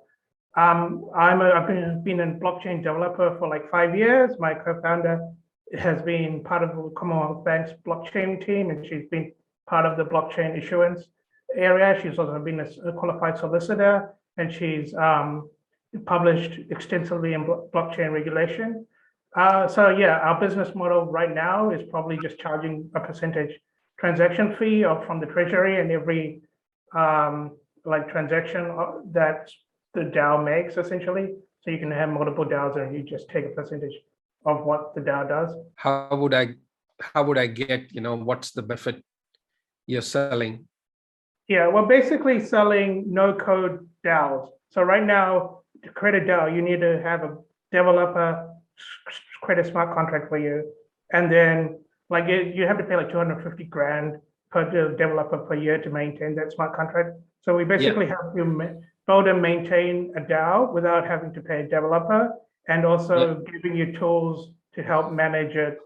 I've been a blockchain developer for like 5 years. My co-founder has been part of the Commonwealth Bank's blockchain team, and she's been part of the blockchain issuance area. She's also been a qualified solicitor, and she's published extensively in blockchain regulation. So yeah, our business model right now is probably just charging a percentage transaction fee from the treasury, and every transaction that the DAO makes, essentially. So you can have multiple DAOs and you just take a percentage of what the DAO does. How would I get, what's the benefit you're selling? Yeah, we're basically selling no-code DAOs. So right now, to create a DAO, you need to have a developer create a smart contract for you, and then like you have to pay like 250 grand per developer per year to maintain that smart contract. So we basically help you build and maintain a DAO without having to pay a developer, and also giving you tools to help manage it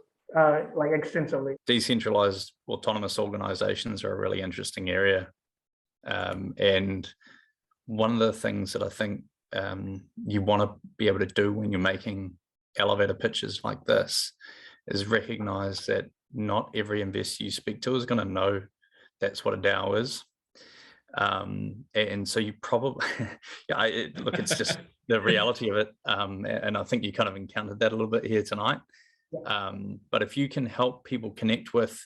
like extensively. Decentralized autonomous organizations are a really interesting area. And one of the things that I think you want to be able to do when you're making elevator pitches like this is recognize that not every investor you speak to is going to know that's what a DAO is. And so you probably, look, it's just the reality of it. And I think you kind of encountered that a little bit here tonight. But if you can help people connect with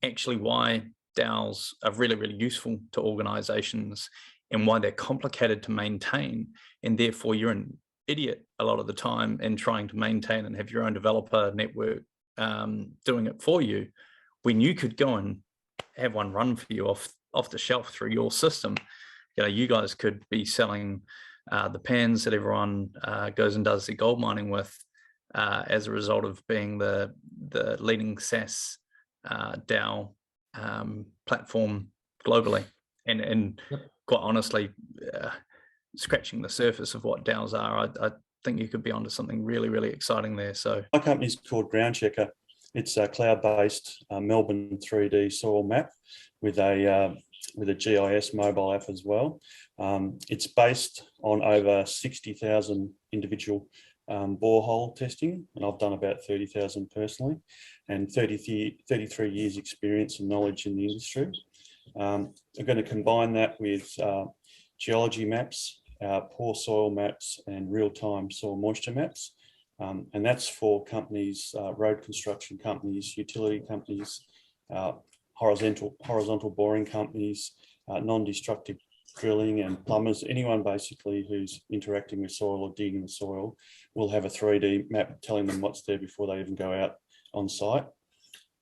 actually why DAOs are really, really useful to organizations and why they're complicated to maintain, and therefore you're an idiot a lot of the time in trying to maintain and have your own developer network doing it for you, when you could go and have one run for you off the shelf through your system. You guys could be selling the pans that everyone goes and does their gold mining with as a result of being the leading SaaS DAO platform globally, and quite honestly, scratching the surface of what DAOs are, I think you could be onto something really, really exciting there. So my company's called Groundchecker. It's a cloud-based Melbourne 3D soil map with a GIS mobile app as well. It's based on over 60,000 individual borehole testing, and I've done about 30,000 personally, and 33 years experience and knowledge in the industry. I'm going to combine that with geology maps, pore soil maps, and real-time soil moisture maps. And that's for companies, road construction companies, utility companies, horizontal boring companies, non-destructive drilling and plumbers. Anyone basically who's interacting with soil or digging the soil will have a 3D map telling them what's there before they even go out on site.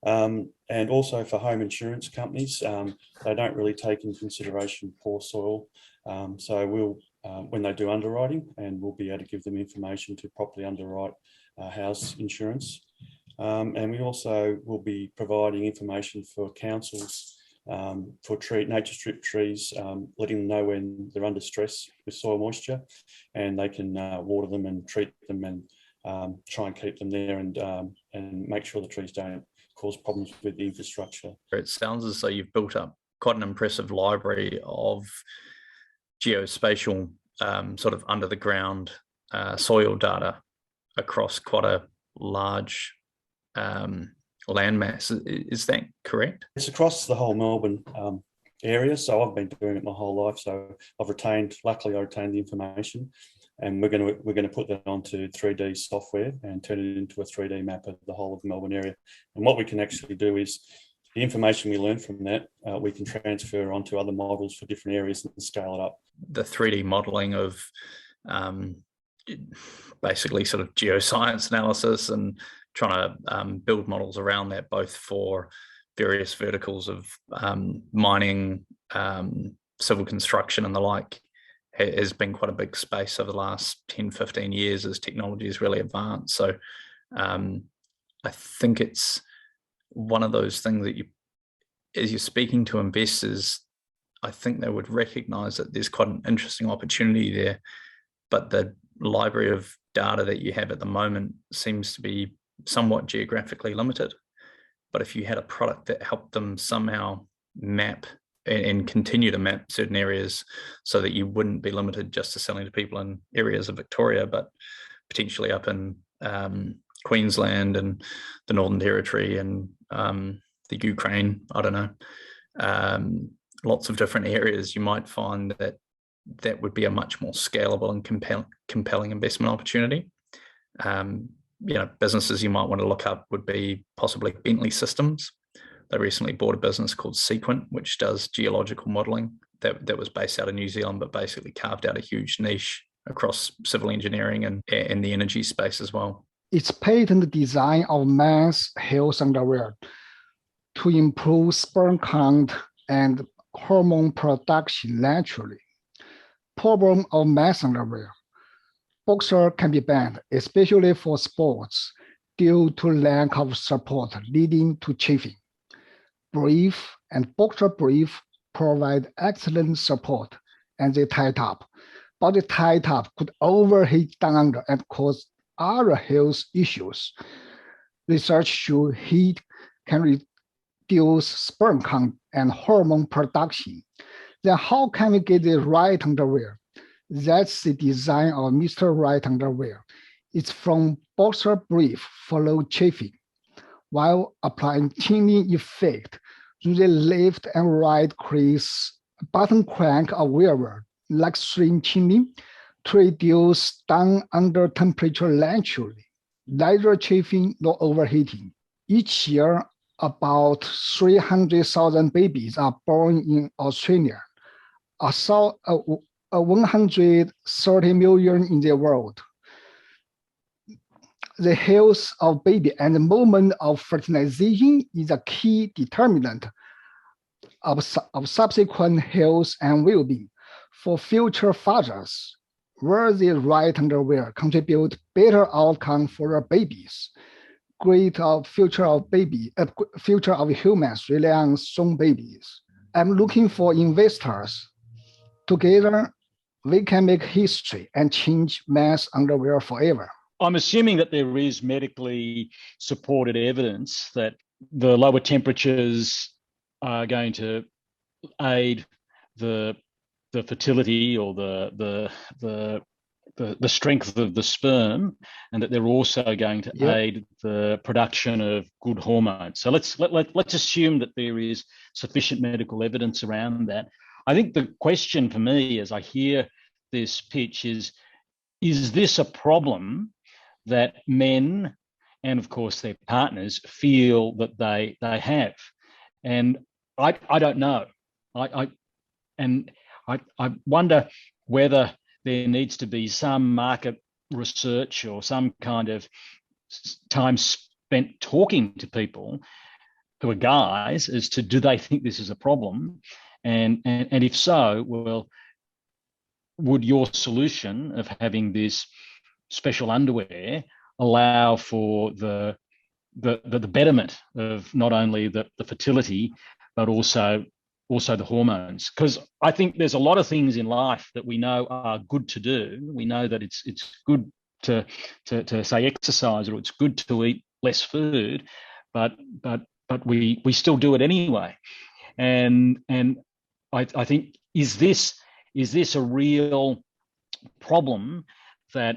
And also for home insurance companies, they don't really take into consideration poor soil. So we'll, when they do underwriting, and we'll be able to give them information to properly underwrite house insurance. And we also will be providing information for councils for nature strip trees, letting them know when they're under stress with soil moisture, and they can water them and treat them and try and keep them there and make sure the trees don't cause problems with the infrastructure. It sounds as though you've built up quite an impressive library of geospatial sort of under the ground soil data across quite a large landmass. Is that correct? It's across the whole Melbourne area. So I've been doing it my whole life. So luckily I retained the information, and we're going to put that onto 3D software and turn it into a 3D map of the whole of the Melbourne area. And what we can actually do is the information we learn from that, we can transfer onto other models for different areas and scale it up. The 3D modeling of basically sort of geoscience analysis and trying to build models around that, both for various verticals of mining, civil construction and the like, has been quite a big space over the last 10, 15 years as technology has really advanced. So I think it's one of those things that as you're speaking to investors, I think they would recognize that there's quite an interesting opportunity there, but the library of data that you have at the moment seems to be somewhat geographically limited. But if you had a product that helped them somehow map and continue to map certain areas so that you wouldn't be limited just to selling to people in areas of Victoria, but potentially up in Queensland and the Northern Territory and the Ukraine, I don't know, lots of different areas, you might find that would be a much more scalable and compelling investment opportunity. Businesses you might want to look up would be possibly Bentley Systems. They recently bought a business called Sequent, which does geological modeling that was based out of New Zealand, but basically carved out a huge niche across civil engineering and the energy space as well. Its patent design of mass health underwear to improve sperm count and hormone production naturally. Problem of mass underwear. Boxer can be banned, especially for sports, due to lack of support leading to chafing. Brief and boxer brief provide excellent support and they tight up, but the tight up could overheat down under and cause other health issues. Research shows heat can reduce sperm count and hormone production. Then how can we get the right underwear? That's the design of Mr. Right underwear. It's from boxer brief follow chafing. While applying tingling effect, use the left and right crease button crank of wearer like string tingling to reduce down under temperature naturally. Neither chafing nor overheating. Each year, about 300,000 babies are born in Australia. 130 million in the world. The health of baby and the moment of fertilization is a key determinant of subsequent health and well-being. For future fathers, wear the right underwear contribute better outcome for their babies. Great future of humans rely on strong babies. I'm looking for investors. Together, we can make history and change men's underwear forever. I'm assuming that there is medically supported evidence that the lower temperatures are going to aid the fertility or the strength of the sperm, and that they're also going to aid the production of good hormones. So let's assume that there is sufficient medical evidence around that. I think the question for me as I hear this pitch is this a problem that men and of course their partners feel that they have? And I don't know. I wonder whether there needs to be some market research or some kind of time spent talking to people who are guys as to do they think this is a problem? And if so, well, would your solution of having this special underwear allow for the betterment of not only the fertility, but also the hormones? Because I think there's a lot of things in life that we know are good to do. We know that it's good to say exercise, or it's good to eat less food, but we still do it anyway. And I think is this a real problem that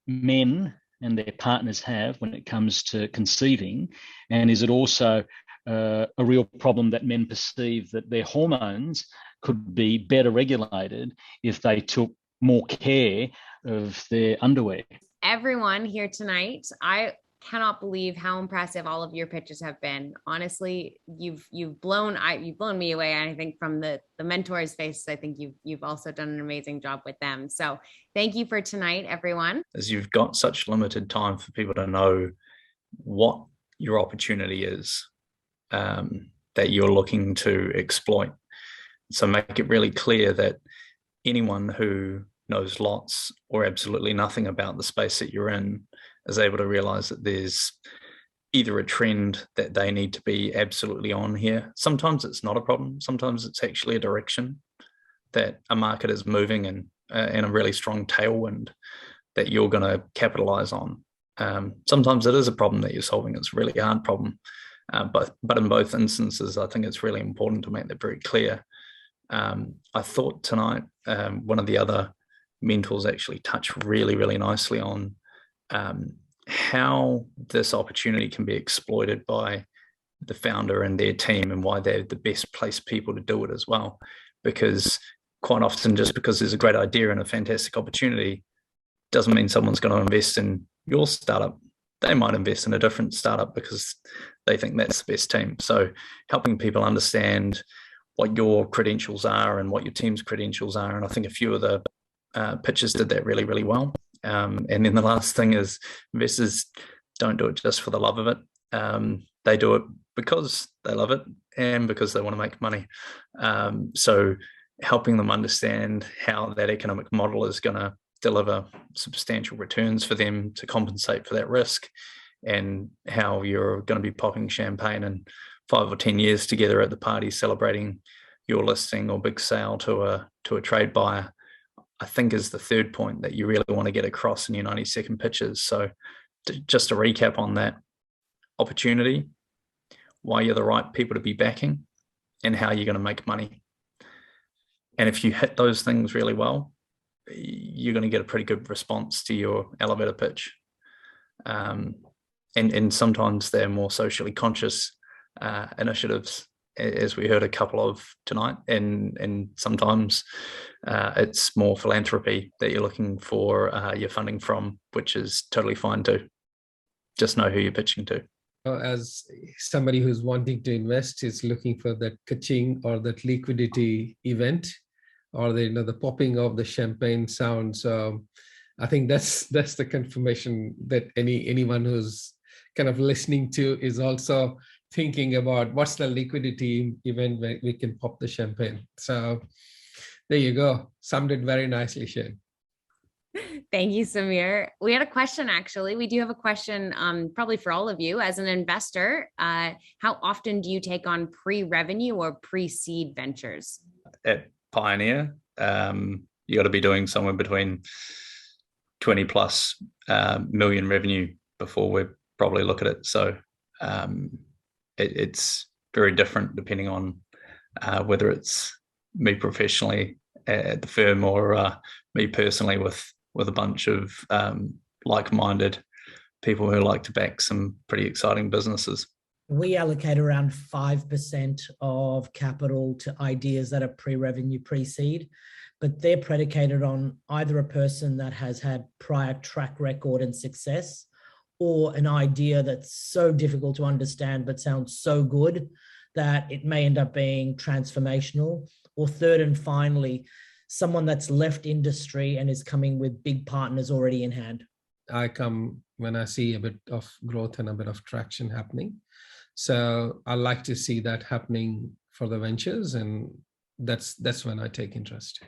men and their partners have when it comes to conceiving? And is it also a real problem that men perceive that their hormones could be better regulated if they took more care of their underwear? Everyone here tonight, I cannot believe how impressive all of your pitches have been. Honestly, you've blown me away. And I think from the mentors' faces, I think you've also done an amazing job with them. So thank you for tonight, everyone. As you've got such limited time for people to know what your opportunity is that you're looking to exploit. So make it really clear that anyone who knows lots or absolutely nothing about the space that you're in is able to realize that there's either a trend that they need to be absolutely on here. Sometimes it's not a problem. Sometimes it's actually a direction that a market is moving in a really strong tailwind that you're going to capitalize on. Sometimes it is a problem that you're solving. It's a really hard problem. But in both instances, I think it's really important to make that very clear. I thought tonight, one of the other mentors actually touched really, really nicely on how this opportunity can be exploited by the founder and their team, and why they're the best placed people to do it as well. Because quite often, just because there's a great idea and a fantastic opportunity doesn't mean someone's going to invest in your startup. They might invest in a different startup because they think that's the best team. So helping people understand what your credentials are and what your team's credentials are. And I think a few of the pitches did that really, really well. And then the last thing is investors don't do it just for the love of it. they do it because they love it and because they want to make money. So helping them understand how that economic model is going to deliver substantial returns for them to compensate for that risk, and how you're going to be popping champagne in 5 or 10 years together at the party celebrating your listing or big sale to a trade buyer, I think is the third point that you really want to get across in your 90-second pitches. So just to recap on that: opportunity, why you're the right people to be backing, and how you're going to make money. And if you hit those things really well, you're going to get a pretty good response to your elevator pitch. And sometimes they're more socially conscious initiatives, as we heard a couple of tonight, and sometimes it's more philanthropy that you're looking for your funding from, which is totally fine too. Just know who you're pitching to. As somebody who's wanting to invest is looking for that ka-ching or that liquidity event, or the popping of the champagne sound. So I think that's the confirmation that anyone who's kind of listening to is also thinking about what's the liquidity event where we can pop the champagne. So there you go. Summed it very nicely, Shane. Thank you, Samir. We had a question, actually. We do have a question probably for all of you. As an investor, how often do you take on pre-revenue or pre-seed ventures? At Pioneer, you got to be doing somewhere between 20 plus million revenue before we probably look at it. So it's very different depending on whether it's me professionally at the firm or me personally with a bunch of like-minded people who like to back some pretty exciting businesses. We allocate around 5% of capital to ideas that are pre-revenue, pre-seed, but they're predicated on either a person that has had prior track record and success, or an idea that's so difficult to understand but sounds so good that it may end up being transformational, or third and finally, someone that's left industry and is coming with big partners already in hand. I come when I see a bit of growth and a bit of traction happening. So I like to see that happening for the ventures, and that's when I take interest.